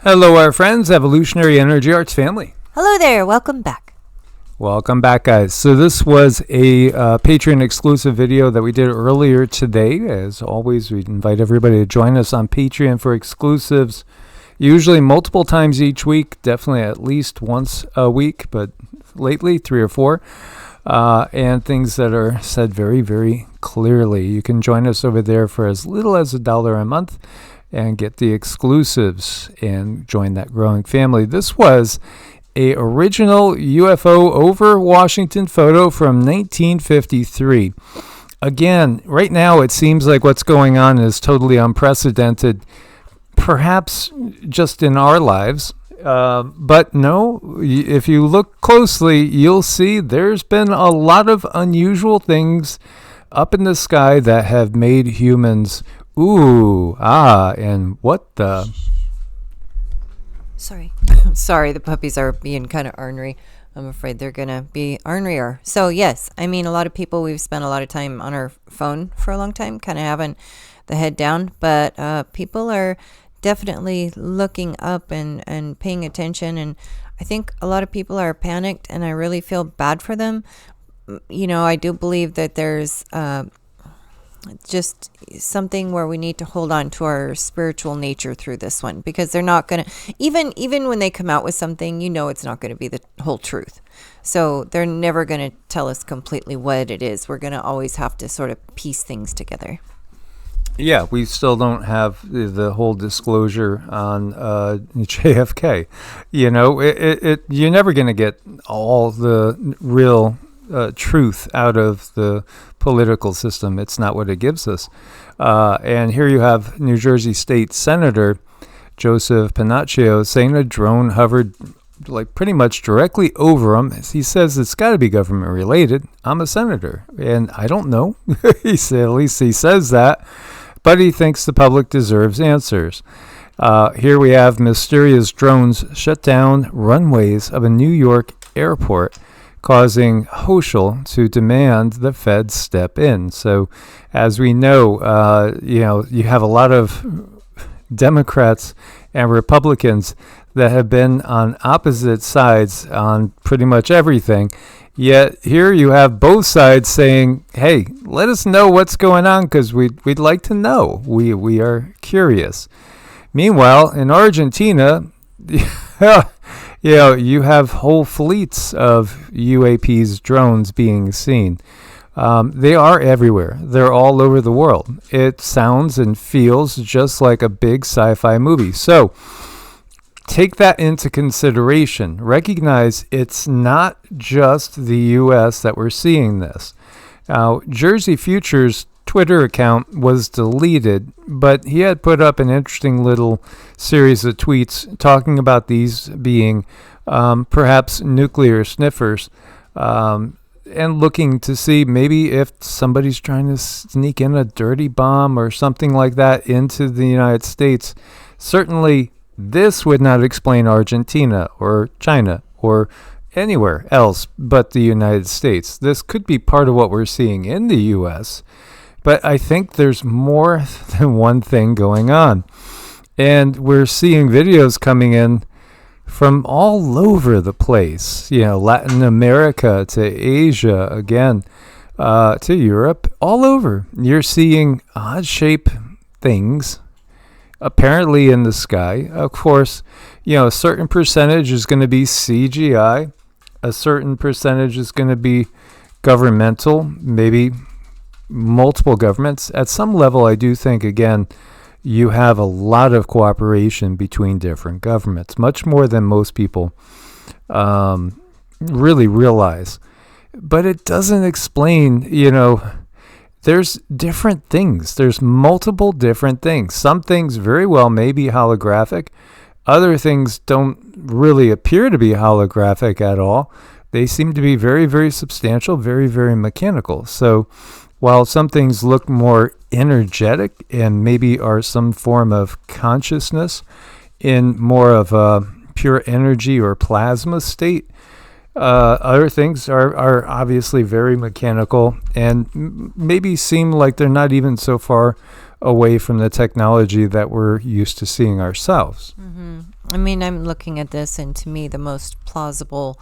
Hello, our friends, Evolutionary Energy Arts family. Hello there. Welcome back. Welcome back, guys. So this was a Patreon exclusive video that we did earlier today. As always, we invite everybody to join us on Patreon for exclusives, usually multiple times each week, definitely at least once a week, but lately 3 or 4, and things that are said very, very clearly. You can join us over there for as little as $1 a month and get the exclusives and join that growing family. This was a original UFO over Washington photo from 1953. Again, right now it seems like what's going on is totally unprecedented, perhaps just in our lives. But no, if you look closely, you'll see there's been a lot of unusual things up in the sky that have made humans and what the... Sorry, the puppies are being kind of ornery. I'm afraid they're going to be ornerier. So yes, I mean, a lot of people, we've spent a lot of time on our phone for a long time, kind of having the head down, but people are definitely looking up and paying attention. And I think a lot of people are panicked, and I really feel bad for them. You know, I do believe that there's just something where we need to hold on to our spiritual nature through this one, because they're not going to, even when they come out with something, you know, it's not going to be the whole truth. So they're never going to tell us completely what it is. We're going to always have to sort of piece things together. Yeah, we still don't have the whole disclosure on JFK. You know, you're never going to get all the real truth out of the political system. It's not what it gives us. And here you have New Jersey State Senator Joseph Panaccio saying a drone hovered like pretty much directly over him. He says it's got to be government related. I'm a senator, and I don't know. He said, at least he says that, but he thinks the public deserves answers. Here we have mysterious drones shut down runways of a New York airport, causing Hochul to demand the feds step in. So, as we know, you have a lot of Democrats and Republicans that have been on opposite sides on pretty much everything. Yet here you have both sides saying, "Hey, let us know what's going on, because we'd like to know. We are curious." Meanwhile, in Argentina, you have whole fleets of UAPs, drones being seen. They are everywhere. They're all over the world. It sounds and feels just like a big sci-fi movie. So take that into consideration. Recognize it's not just the U.S. that we're seeing this. Now, Jersey Future's Twitter account was deleted, but he had put up an interesting little series of tweets talking about these being perhaps nuclear sniffers, and looking to see maybe if somebody's trying to sneak in a dirty bomb or something like that into the United States. Certainly, this would not explain Argentina or China or anywhere else but the United States. This could be part of what we're seeing in the U.S., but I think there's more than one thing going on. And we're seeing videos coming in from all over the place. You know, Latin America to Asia, again, to Europe, all over. You're seeing odd-shaped things apparently in the sky. Of course, you know, a certain percentage is going to be CGI. A certain percentage is going to be governmental, maybe multiple governments. At some level, I do think, again, you have a lot of cooperation between different governments, much more than most people really realize. But it doesn't explain, there's different things. There's multiple different things. Some things very well may be holographic. Other things don't really appear to be holographic at all. They seem to be very, very substantial, very, very mechanical. So while some things look more energetic and maybe are some form of consciousness in more of a pure energy or plasma state, other things are obviously very mechanical and maybe seem like they're not even so far away from the technology that we're used to seeing ourselves. Mm-hmm. I mean, I'm looking at this, and to me, the most plausible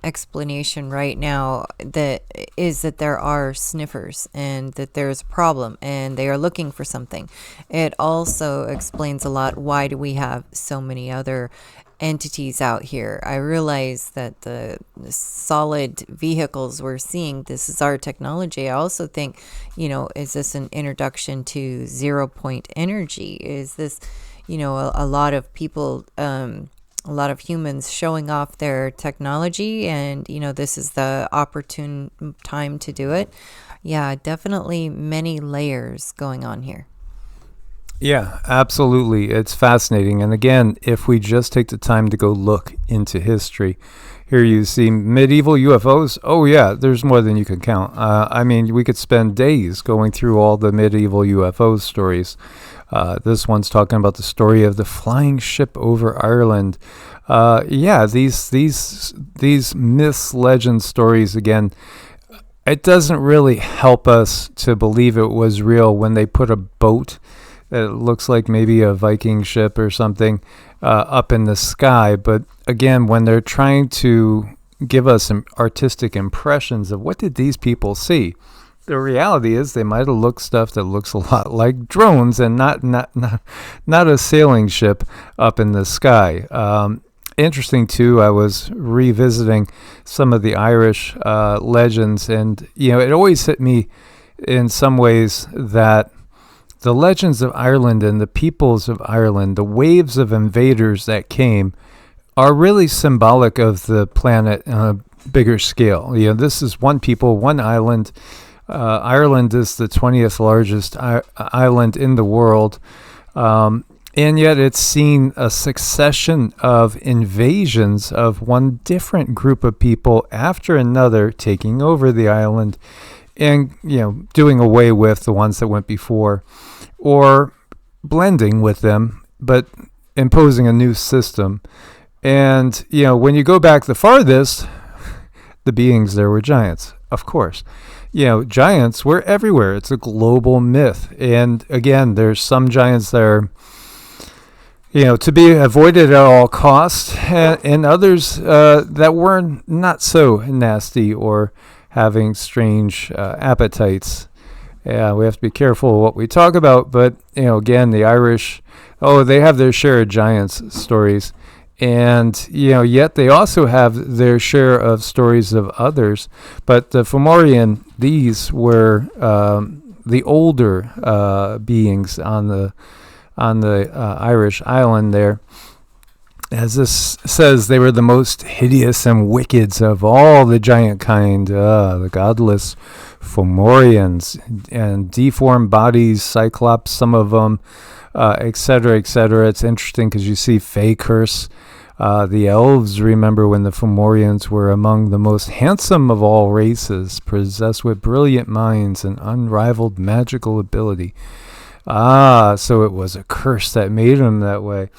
explanation right now that is that there are sniffers and that there's a problem and they are looking for something. It also explains a lot why do we have so many other entities out here. I realize that the solid vehicles we're seeing, this is our technology. I also think, is this an introduction to 0-point energy? Is this, a lot of people, a lot of humans showing off their technology, and this is the opportune time to do it? Yeah, definitely many layers going on here. Yeah, absolutely. It's fascinating. And again, if we just take the time to go look into history, here you see medieval UFOs. Oh yeah, there's more than you can count. I mean, we could spend days going through all the medieval UFO stories. This one's talking about the story of the flying ship over Ireland. These myths, legends, stories, again, it doesn't really help us to believe it was real when they put a boat that looks like maybe a Viking ship or something up in the sky. But again, when they're trying to give us some artistic impressions of what did these people see, the reality is they might have looked stuff that looks a lot like drones and not a sailing ship up in the sky. Interesting too, I was revisiting some of the Irish legends, and it always hit me in some ways that the legends of Ireland and the peoples of Ireland, the waves of invaders that came, are really symbolic of the planet on a bigger scale. This is one people, one island. Ireland is the 20th largest island in the world, and yet it's seen a succession of invasions of one different group of people after another, taking over the island and doing away with the ones that went before, or blending with them but imposing a new system. And when you go back the farthest, the beings there were giants, of course. Giants were everywhere. It's a global myth. And again, there's some giants that are to be avoided at all costs, and others that were not so nasty or having strange appetites. Yeah, we have to be careful what we talk about, but again, the Irish, they have their share of giants stories, and yet they also have their share of stories of others. But the Fomorian, these were the older beings on the Irish island there. As this says, they were the most hideous and wicked of all the giant kind, the godless Fomorians, and deformed bodies, cyclops, some of them, etc., etc. It's interesting because you see Fey curse. The elves, remember when the Fomorians were among the most handsome of all races, possessed with brilliant minds and unrivaled magical ability. So it was a curse that made them that way.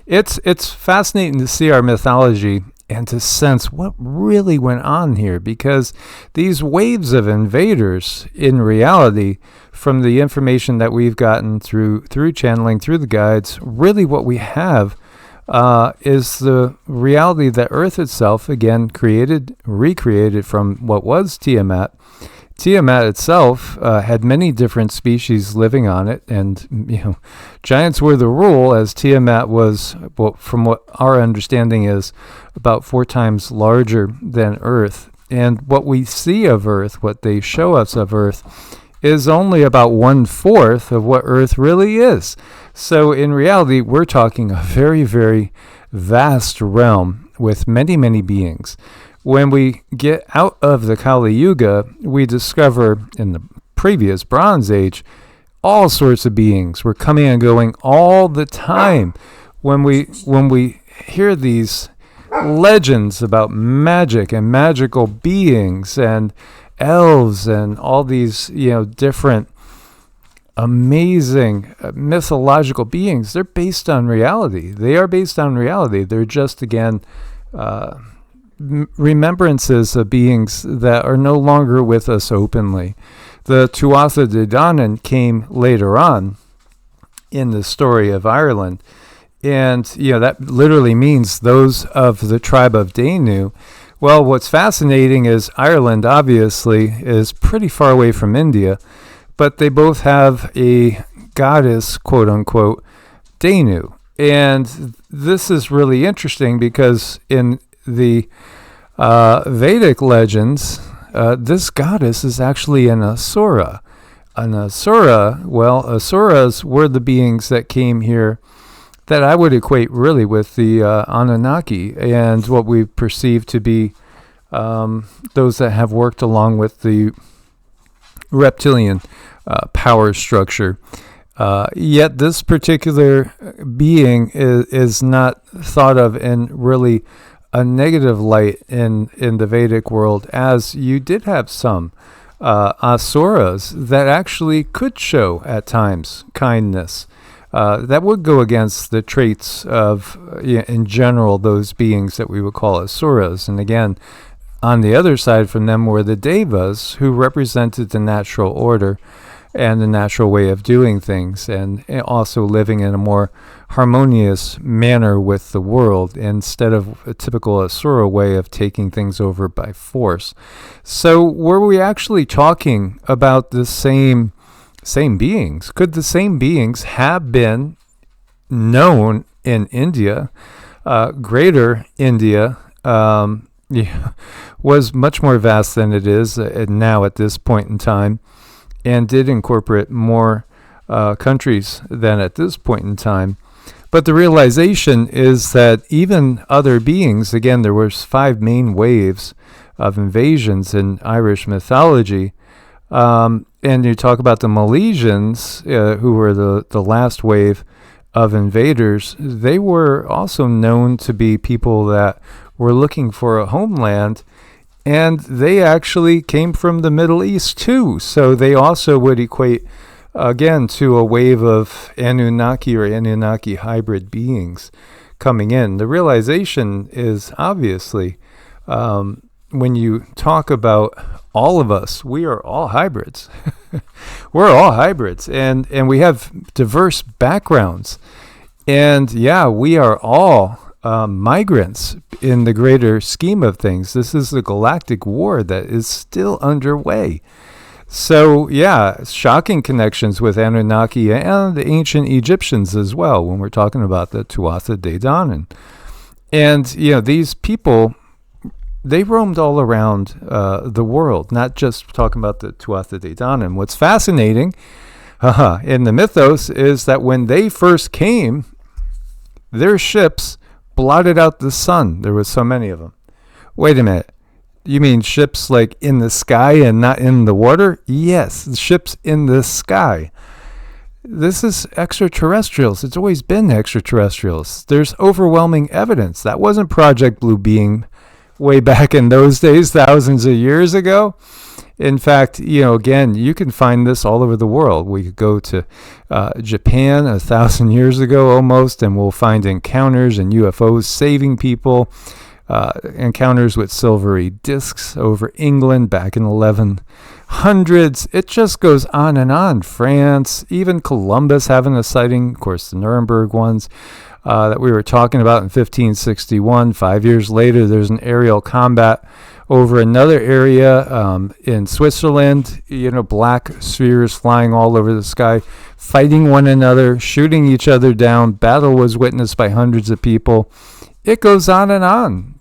It's fascinating to see our mythology and to sense what really went on here, because these waves of invaders, in reality, from the information that we've gotten through channeling, through the guides, really what we have is the reality that Earth itself, again, recreated from what was Tiamat. Tiamat itself had many different species living on it, and giants were the rule, as Tiamat was, from what our understanding is, about 4 times larger than Earth. And what we see of Earth, what they show us of Earth, is only about 1/4 of what Earth really is. So in reality, we're talking a very, very vast realm with many, many beings. When we get out of the Kali Yuga, we discover in the previous Bronze Age, all sorts of beings were coming and going all the time. When we hear these legends about magic and magical beings and elves and all these different amazing mythological beings, they're based on reality. They are based on reality. They're just, again, remembrances of beings that are no longer with us openly. The Tuatha De Danann came later on in the story of Ireland, And, that literally means those of the tribe of Danu. Well, what's fascinating is Ireland, obviously, is pretty far away from India, but they both have a goddess, quote unquote, Danu. And this is really interesting because in the Vedic legends, this goddess is actually an Asura. An Asura, well, Asuras were the beings that came here that I would equate really with the Anunnaki and what we perceive to be those that have worked along with the reptilian power structure. Yet this particular being is not thought of in really a negative light in the Vedic world, as you did have some Asuras that actually could show at times kindness. That would go against the traits of, in general, those beings that we would call Asuras. And again, on the other side from them were the Devas, who represented the natural order and the natural way of doing things, and also living in a more harmonious manner with the world instead of a typical Asura way of taking things over by force. So were we actually talking about the same beings? Could the same beings have been known in India? Greater India was much more vast than it is now at this point in time, and did incorporate more countries than at this point in time. But the realization is that even other beings, again, there was 5 main waves of invasions in Irish mythology. And you talk about the Milesians, who were the last wave of invaders. They were also known to be people that were looking for a homeland, and they actually came from the Middle East too. So they also would equate, again, to a wave of Anunnaki or Anunnaki hybrid beings coming in. The realization is obviously, when you talk about all of us, we are all hybrids. We're all hybrids, and we have diverse backgrounds. And yeah, we are all migrants in the greater scheme of things. This is the galactic war that is still underway. So yeah, shocking connections with Anunnaki and the ancient Egyptians as well when we're talking about the Tuatha De Danann. And these people, they roamed all around the world, not just talking about the Tuatha De Danann. What's fascinating in the mythos is that when they first came, their ships blotted out the sun. There was so many of them. Wait a minute. You mean ships like in the sky and not in the water? Yes, ships in the sky. This is extraterrestrials. It's always been extraterrestrials. There's overwhelming evidence. That wasn't Project Bluebeam way back in those days, thousands of years ago. In fact, again, you can find this all over the world. We could go to Japan 1,000 years ago almost, and we'll find encounters and UFOs saving people, encounters with silvery discs over England back in 1100s. It just goes on and on. France, even Columbus having a sighting, of course, the Nuremberg ones that we were talking about in 1561. 5 years later, there's an aerial combat over another area in Switzerland, black spheres flying all over the sky, fighting one another, shooting each other down. Battle was witnessed by hundreds of people. It goes on and on.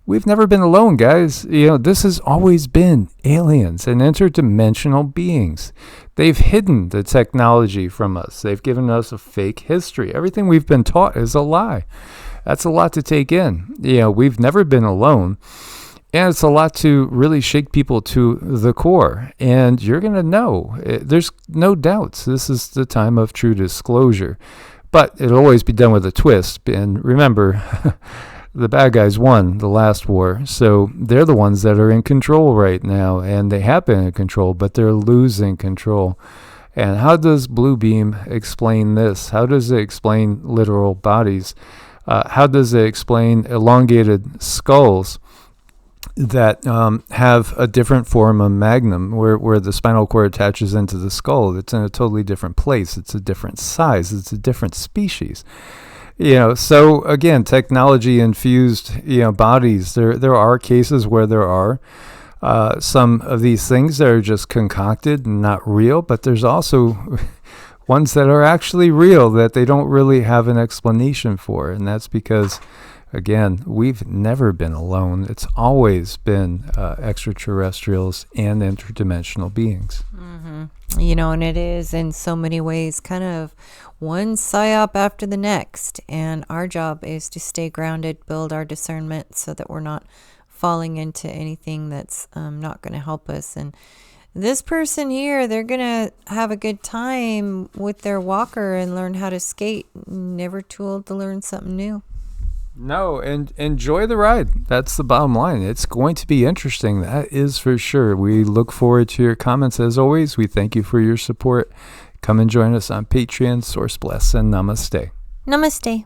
We've never been alone, guys. This has always been aliens and interdimensional beings. They've hidden the technology from us. They've given us a fake history. Everything we've been taught is a lie. That's a lot to take in. We've never been alone. And it's a lot to really shake people to the core. And you're going to know. There's no doubts. This is the time of true disclosure. But it'll always be done with a twist. And remember, the bad guys won the last war. So they're the ones that are in control right now. And they have been in control, but they're losing control. And how does Bluebeam explain this? How does it explain literal bodies? How does it explain elongated skulls that have a different form of magnum, where the spinal cord attaches into the skull? It's in a totally different place. It's a different size. It's a different species. So again, technology infused, bodies. There are cases where there are some of these things that are just concocted and not real, but there's also ones that are actually real that they don't really have an explanation for, and that's because, again, we've never been alone. It's always been extraterrestrials and interdimensional beings. Mm-hmm. And it is in so many ways kind of one psyop after the next. And our job is to stay grounded, build our discernment so that we're not falling into anything that's not going to help us. And this person here, they're going to have a good time with their walker and learn how to skate. Never too old to learn something new. No, and enjoy the ride. That's the bottom line. It's going to be interesting. That is for sure. We look forward to your comments as always. We thank you for your support. Come and join us on Patreon. Source bless and namaste. Namaste.